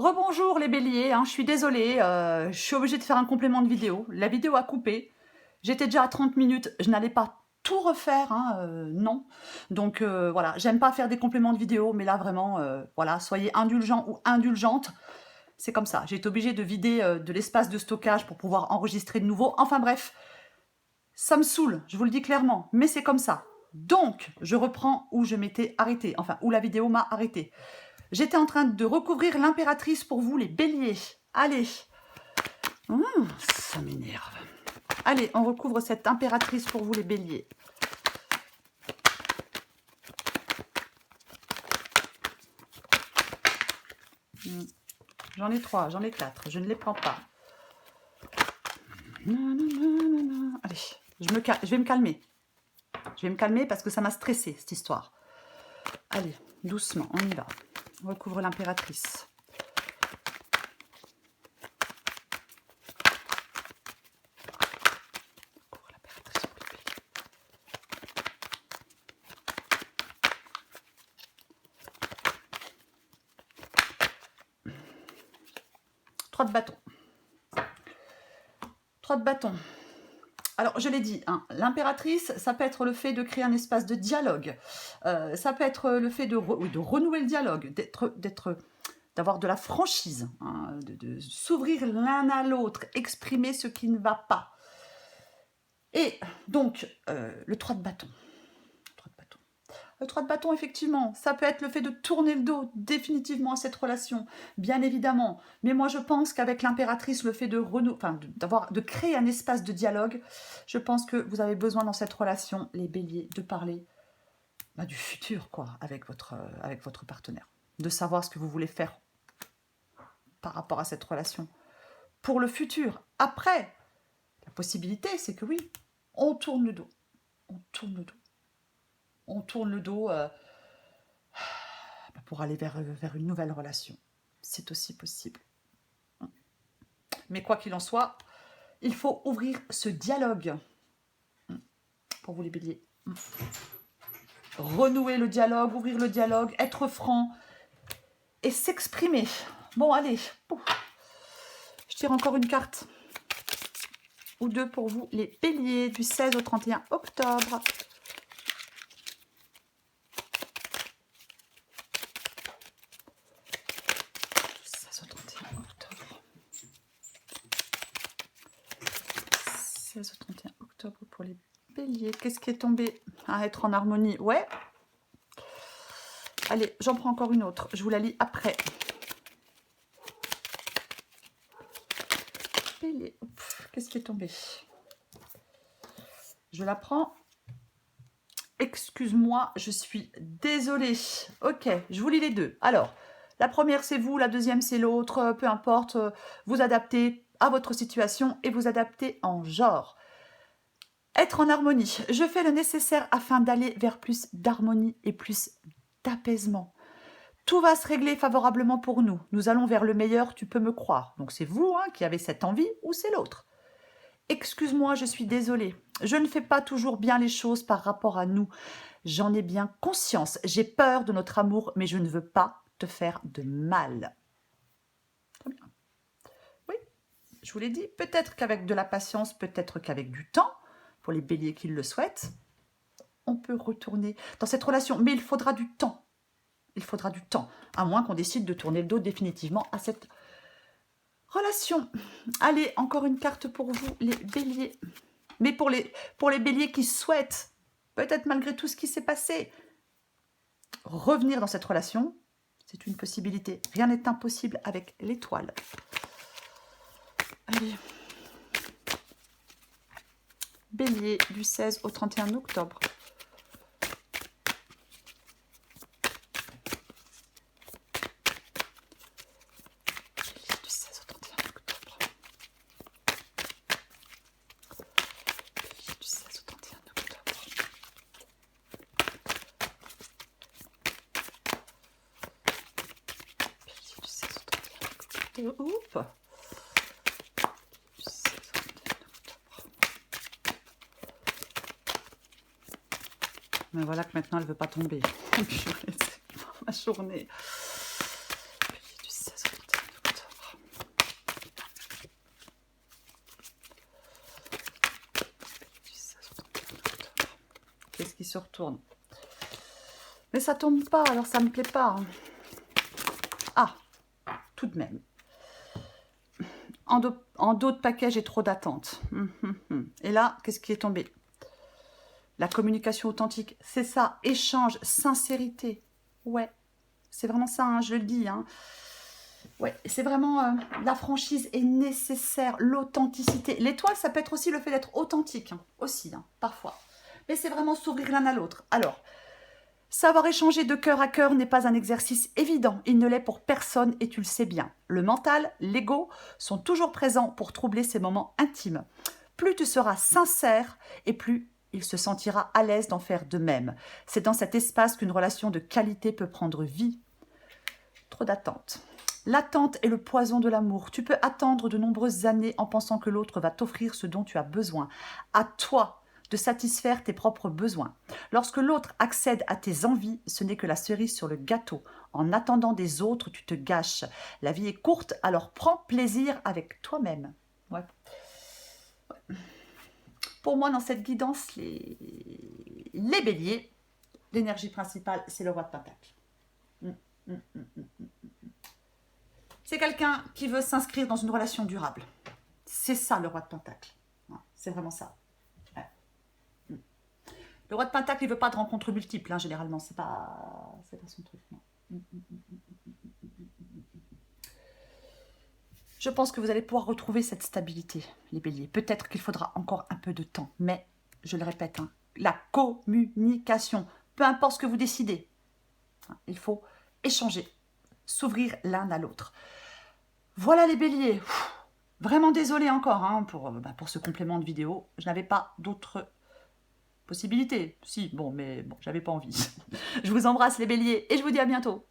Rebonjour les béliers, hein, je suis désolée, je suis obligée de faire un complément de vidéo. La vidéo a coupé, j'étais déjà à 30 minutes, je n'allais pas tout refaire, hein, non. Donc voilà, j'aime pas faire des compléments de vidéo, mais là vraiment, voilà, soyez indulgents ou indulgentes. C'est comme ça, j'ai été obligée de vider de l'espace de stockage pour pouvoir enregistrer de nouveau. Enfin bref, ça me saoule, je vous le dis clairement, mais c'est comme ça. Donc, je reprends où je m'étais arrêtée, enfin, où la vidéo m'a arrêtée. J'étais en train de recouvrir l'impératrice pour vous, les béliers. Allez. Ça m'énerve. Allez, on recouvre cette impératrice pour vous, les béliers. J'en ai 3, j'en ai 4. Je ne les prends pas. Allez, je vais me calmer. Je vais me calmer parce que ça m'a stressé, cette histoire. Allez, doucement, on y va. On recouvre l'impératrice. Trois de bâton. 3 de bâton. Alors, je l'ai dit, hein, l'impératrice, ça peut être le fait de créer un espace de dialogue. Ça peut être le fait de renouer le dialogue, d'avoir de la franchise, hein, de s'ouvrir l'un à l'autre, exprimer ce qui ne va pas. Et donc, le 3 de bâton. Le 3 de bâton, effectivement, ça peut être le fait de tourner le dos définitivement à cette relation, bien évidemment. Mais moi, je pense qu'avec l'impératrice, le fait de créer un espace de dialogue, je pense que vous avez besoin dans cette relation, les béliers, de parler du futur, quoi, avec votre partenaire. De savoir ce que vous voulez faire par rapport à cette relation. Pour le futur. Après, la possibilité, c'est que oui, on tourne le dos. On tourne le dos. On tourne le dos pour aller vers une nouvelle relation. C'est aussi possible. Mais quoi qu'il en soit, il faut ouvrir ce dialogue. Pour vous les béliers. Renouer le dialogue, ouvrir le dialogue, être franc et s'exprimer. Bon, allez. Je tire encore une carte ou deux pour vous, les béliers, du 16 au 31 octobre. Au 31 octobre pour les béliers. Qu'est-ce qui est tombé? À être en harmonie, ouais. Allez, j'en prends encore une autre. Je vous la lis après. Bélier. Qu'est-ce qui est tombé? Je la prends. Excuse-moi, je suis désolée. Ok, je vous lis les deux. Alors, la première c'est vous, la deuxième c'est l'autre. Peu importe, vous adaptez à votre situation et vous adaptez en genre. Être en harmonie. Je fais le nécessaire afin d'aller vers plus d'harmonie et plus d'apaisement. Tout va se régler favorablement pour nous. Nous allons vers le meilleur, tu peux me croire. Donc c'est vous qui avez cette envie ou c'est l'autre. Excuse-moi, je suis désolée. Je ne fais pas toujours bien les choses par rapport à nous. J'en ai bien conscience. J'ai peur de notre amour, mais je ne veux pas te faire de mal. Très bien. Oui, je vous l'ai dit. Peut-être qu'avec de la patience, peut-être qu'avec du temps, pour les béliers qui le souhaitent, on peut retourner dans cette relation. Mais il faudra du temps. Il faudra du temps, à moins qu'on décide de tourner le dos définitivement à cette relation. Allez, encore une carte pour vous, les béliers. Mais pour les béliers qui souhaitent, peut-être malgré tout ce qui s'est passé, revenir dans cette relation, c'est une possibilité. Rien n'est impossible avec l'étoile. Allez. Bélier, du 16 au 31 octobre. Oups. Mais voilà que maintenant elle ne veut pas tomber. Ma journée. Du 16 au 31 se retourne. Mais ça tombe pas, alors ça me plaît pas. Hein. Ah, tout de même. En dos de paquet, j'ai trop d'attentes. Et là, qu'est-ce qui est tombé? La communication authentique, c'est ça. Échange, sincérité. Ouais, c'est vraiment ça, hein, je le dis. Hein. Ouais, c'est vraiment... la franchise est nécessaire, l'authenticité. L'étoile, ça peut être aussi le fait d'être authentique. Hein, aussi, hein, parfois. Mais c'est vraiment s'ouvrir l'un à l'autre. Alors... Savoir échanger de cœur à cœur n'est pas un exercice évident, il ne l'est pour personne et tu le sais bien. Le mental, l'ego sont toujours présents pour troubler ces moments intimes. Plus tu seras sincère et plus il se sentira à l'aise d'en faire de même. C'est dans cet espace qu'une relation de qualité peut prendre vie. Trop d'attente. L'attente est le poison de l'amour. Tu peux attendre de nombreuses années en pensant que l'autre va t'offrir ce dont tu as besoin. À toi de satisfaire tes propres besoins. Lorsque l'autre accède à tes envies, ce n'est que la cerise sur le gâteau. En attendant des autres, tu te gâches. La vie est courte, alors prends plaisir avec toi-même. Ouais. Pour moi, dans cette guidance, les béliers, l'énergie principale, c'est le roi de Pentacle. C'est quelqu'un qui veut s'inscrire dans une relation durable. C'est ça, le roi de Pentacle. C'est vraiment ça. Le roi de Pentacle, il ne veut pas de rencontres multiples, hein, généralement. C'est pas son truc. Non. Je pense que vous allez pouvoir retrouver cette stabilité, les béliers. Peut-être qu'il faudra encore un peu de temps. Mais, je le répète, hein, la communication, peu importe ce que vous décidez, hein, il faut échanger, s'ouvrir l'un à l'autre. Voilà les béliers. Vraiment désolée encore hein, pour ce complément de vidéo. Je n'avais pas d'autres... possibilité, si, bon, mais bon, j'avais pas envie. Je vous embrasse les béliers et je vous dis à bientôt.